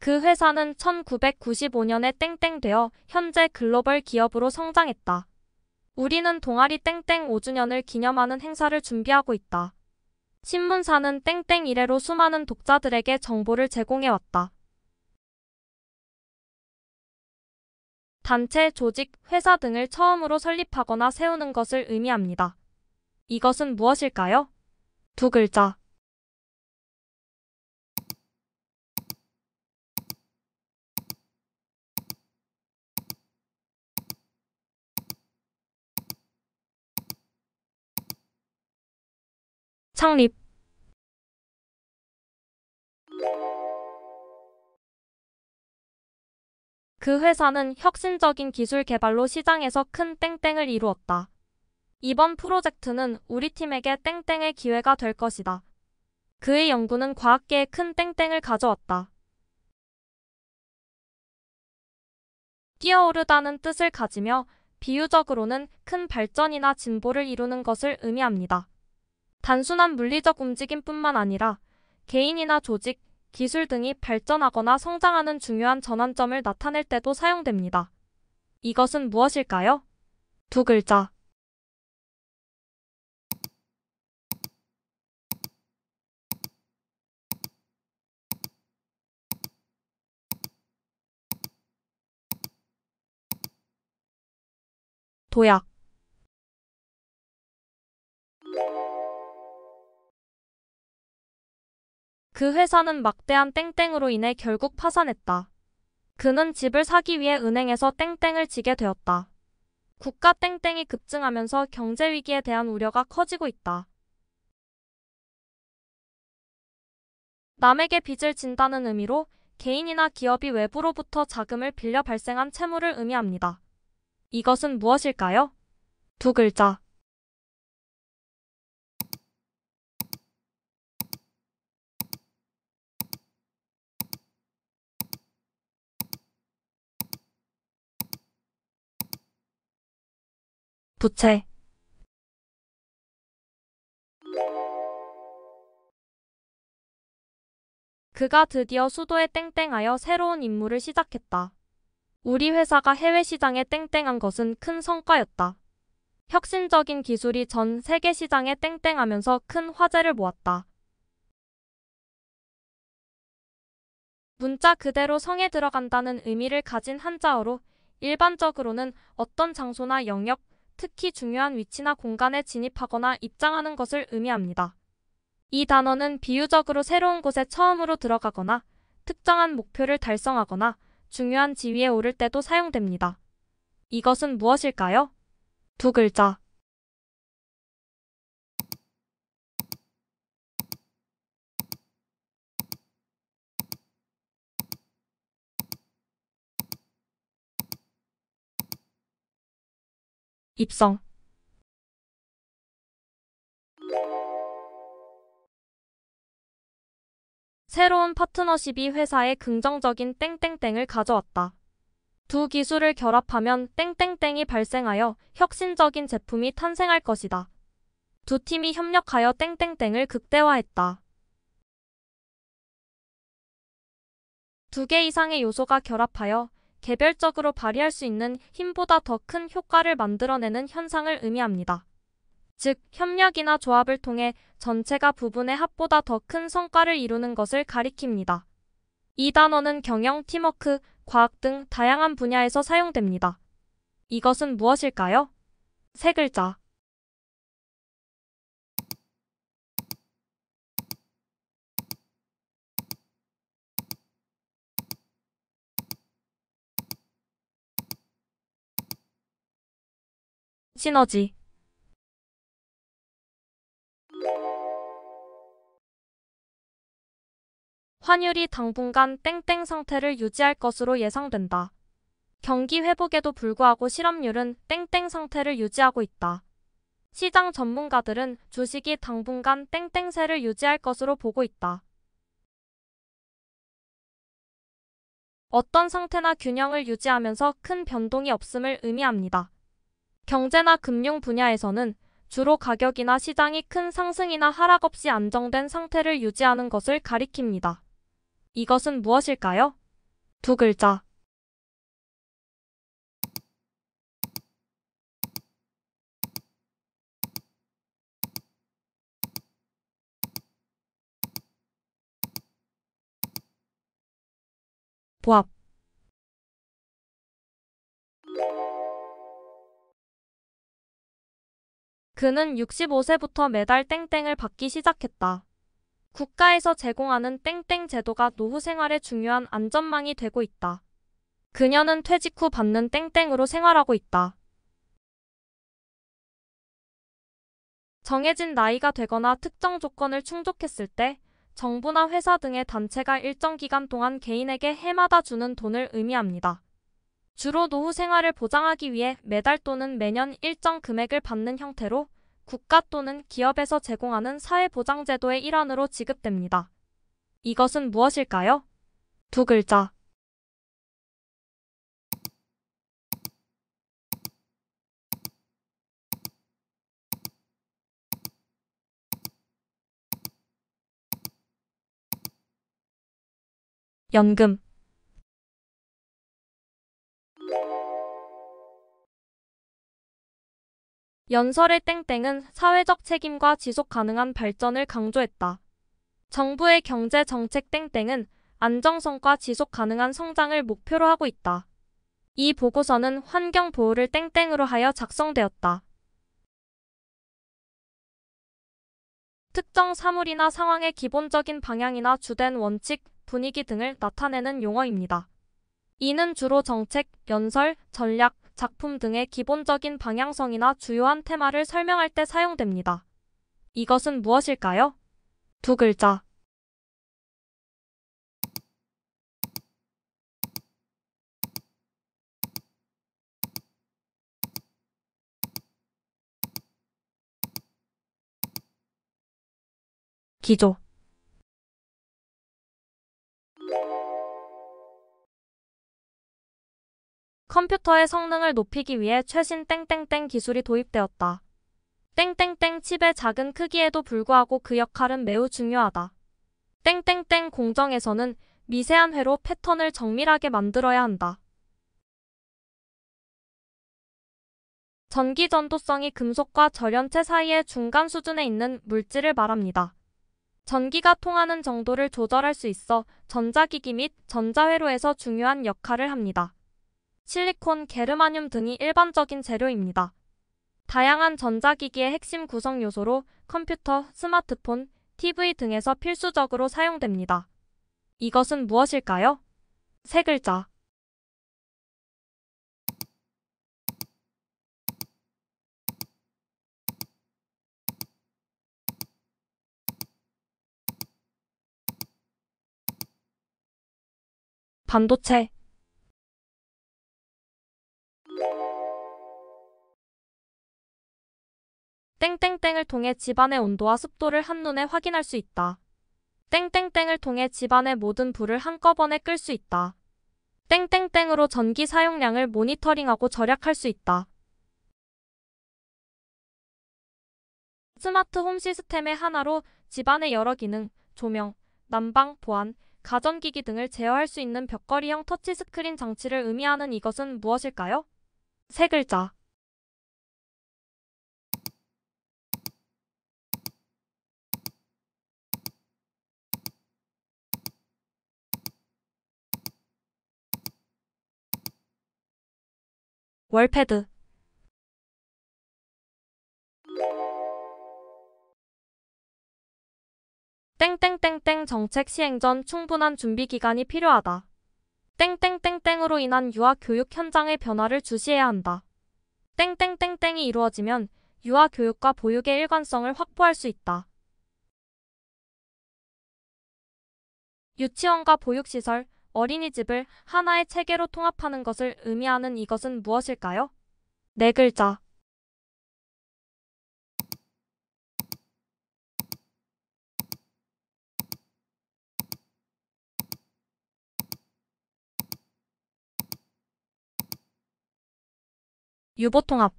그 회사는 1995년에 땡땡되어 현재 글로벌 기업으로 성장했다. 우리는 동아리 땡땡 5주년을 기념하는 행사를 준비하고 있다. 신문사는 땡땡 이래로 수많은 독자들에게 정보를 제공해왔다. 단체, 조직, 회사 등을 처음으로 설립하거나 세우는 것을 의미합니다. 이것은 무엇일까요? 두 글자. 창립. 그 회사는 혁신적인 기술 개발로 시장에서 큰 땡땡을 이루었다. 이번 프로젝트는 우리 팀에게 땡땡의 기회가 될 것이다. 그의 연구는 과학계에 큰 땡땡을 가져왔다. 뛰어오르다는 뜻을 가지며 비유적으로는 큰 발전이나 진보를 이루는 것을 의미합니다. 단순한 물리적 움직임뿐만 아니라 개인이나 조직, 기술 등이 발전하거나 성장하는 중요한 전환점을 나타낼 때도 사용됩니다. 이것은 무엇일까요? 두 글자. 도약. 그 회사는 막대한 땡땡으로 인해 결국 파산했다. 그는 집을 사기 위해 은행에서 땡땡을 지게 되었다. 국가 땡땡이 급증하면서 경제 위기에 대한 우려가 커지고 있다. 남에게 빚을 진다는 의미로 개인이나 기업이 외부로부터 자금을 빌려 발생한 채무를 의미합니다. 이것은 무엇일까요? 두 글자. 부채. 그가 드디어 수도에 땡땡하여 새로운 임무를 시작했다. 우리 회사가 해외 시장에 땡땡한 것은 큰 성과였다. 혁신적인 기술이 전 세계 시장에 땡땡하면서 큰 화제를 모았다. 문자 그대로 성에 들어간다는 의미를 가진 한자어로 일반적으로는 어떤 장소나 영역, 특히 중요한 위치나 공간에 진입하거나 입장하는 것을 의미합니다. 이 단어는 비유적으로 새로운 곳에 처음으로 들어가거나 특정한 목표를 달성하거나 중요한 지위에 오를 때도 사용됩니다. 이것은 무엇일까요? 두 글자. 입성. 새로운 파트너십이 회사에 긍정적인 땡땡땡을 가져왔다. 두 기술을 결합하면 땡땡땡이 발생하여 혁신적인 제품이 탄생할 것이다. 두 팀이 협력하여 땡땡땡을 극대화했다. 두 개 이상의 요소가 결합하여 개별적으로 발휘할 수 있는 힘보다 더 큰 효과를 만들어내는 현상을 의미합니다. 즉, 협력이나 조합을 통해 전체가 부분의 합보다 더 큰 성과를 이루는 것을 가리킵니다. 이 단어는 경영, 팀워크, 과학 등 다양한 분야에서 사용됩니다. 이것은 무엇일까요? 세 글자. 시너지. 환율이 당분간 땡땡 상태를 유지할 것으로 예상된다. 경기 회복에도 불구하고 실업률은 땡땡 상태를 유지하고 있다. 시장 전문가들은 주식이 당분간 땡땡세를 유지할 것으로 보고 있다. 어떤 상태나 균형을 유지하면서 큰 변동이 없음을 의미합니다. 경제나 금융 분야에서는 주로 가격이나 시장이 큰 상승이나 하락 없이 안정된 상태를 유지하는 것을 가리킵니다. 이것은 무엇일까요? 두 글자. 보합. 그는 65세부터 매달 땡땡을 받기 시작했다. 국가에서 제공하는 땡땡 제도가 노후 생활의 중요한 안전망이 되고 있다. 그녀는 퇴직 후 받는 땡땡으로 생활하고 있다. 정해진 나이가 되거나 특정 조건을 충족했을 때 정부나 회사 등의 단체가 일정 기간 동안 개인에게 해마다 주는 돈을 의미합니다. 주로 노후 생활을 보장하기 위해 매달 또는 매년 일정 금액을 받는 형태로 국가 또는 기업에서 제공하는 사회보장제도의 일환으로 지급됩니다. 이것은 무엇일까요? 두 글자. 연금. 연설의 땡땡은 사회적 책임과 지속 가능한 발전을 강조했다. 정부의 경제 정책 땡땡은 안정성과 지속 가능한 성장을 목표로 하고 있다. 이 보고서는 환경 보호를 땡땡으로 하여 작성되었다. 특정 사물이나 상황의 기본적인 방향이나 주된 원칙, 분위기 등을 나타내는 용어입니다. 이는 주로 정책, 연설, 전략, 작품 등의 기본적인 방향성이나 주요한 테마를 설명할 때 사용됩니다. 이것은 무엇일까요? 두 글자. 기조. 컴퓨터의 성능을 높이기 위해 최신 땡땡땡 기술이 도입되었다. 땡땡땡 칩의 작은 크기에도 불구하고 그 역할은 매우 중요하다. 땡땡땡 공정에서는 미세한 회로 패턴을 정밀하게 만들어야 한다. 전기 전도성이 금속과 절연체 사이의 중간 수준에 있는 물질을 말합니다. 전기가 통하는 정도를 조절할 수 있어 전자기기 및 전자회로에서 중요한 역할을 합니다. 실리콘, 게르마늄 등이 일반적인 재료입니다. 다양한 전자기기의 핵심 구성 요소로 컴퓨터, 스마트폰, TV 등에서 필수적으로 사용됩니다. 이것은 무엇일까요? 세 글자. 반도체. 땡땡땡을 통해 집안의 온도와 습도를 한눈에 확인할 수 있다. 땡땡땡을 통해 집안의 모든 불을 한꺼번에 끌 수 있다. 땡땡땡으로 전기 사용량을 모니터링하고 절약할 수 있다. 스마트 홈 시스템의 하나로 집안의 여러 기능, 조명, 난방, 보안, 가전기기 등을 제어할 수 있는 벽걸이형 터치스크린 장치를 의미하는 이것은 무엇일까요? 세 글자. 월패드. 땡땡땡땡 정책 시행 전 충분한 준비 기간이 필요하다. 땡땡땡땡으로 인한 유아 교육 현장의 변화를 주시해야 한다. 땡땡땡땡이 이루어지면 유아 교육과 보육의 일관성을 확보할 수 있다. 유치원과 보육시설, 어린이집을 하나의 체계로 통합하는 것을 의미하는 이것은 무엇일까요? 네 글자. 유보통합.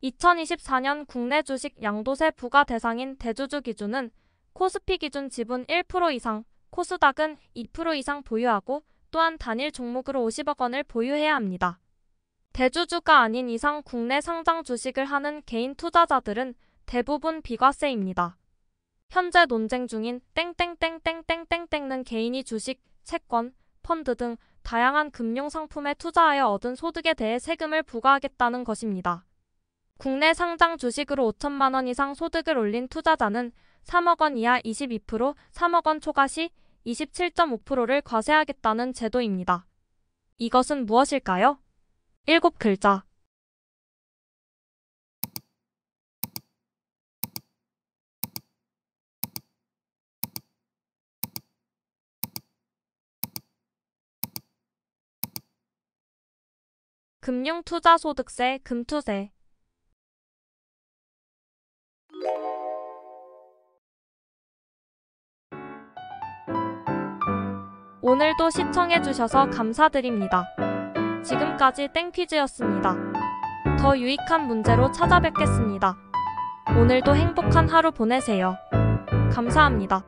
2024년 국내 주식 양도세 부과 대상인 대주주 기준은 코스피 기준 지분 1% 이상, 코스닥은 2% 이상 보유하고 또한 단일 종목으로 50억 원을 보유해야 합니다. 대주주가 아닌 이상 국내 상장 주식을 하는 개인 투자자들은 대부분 비과세입니다. 현재 논쟁 중인 땡땡땡땡땡땡땡는 개인이 주식, 채권, 펀드 등 다양한 금융 상품에 투자하여 얻은 소득에 대해 세금을 부과하겠다는 것입니다. 국내 상장 주식으로 5천만 원 이상 소득을 올린 투자자는 3억 원 이하 22%, 3억 원 초과 시 27.5%를 과세하겠다는 제도입니다. 이것은 무엇일까요? 7글자. 금융투자소득세, 금투세. 오늘도 시청해주셔서 감사드립니다. 지금까지 땡퀴즈였습니다. 더 유익한 문제로 찾아뵙겠습니다. 오늘도 행복한 하루 보내세요. 감사합니다.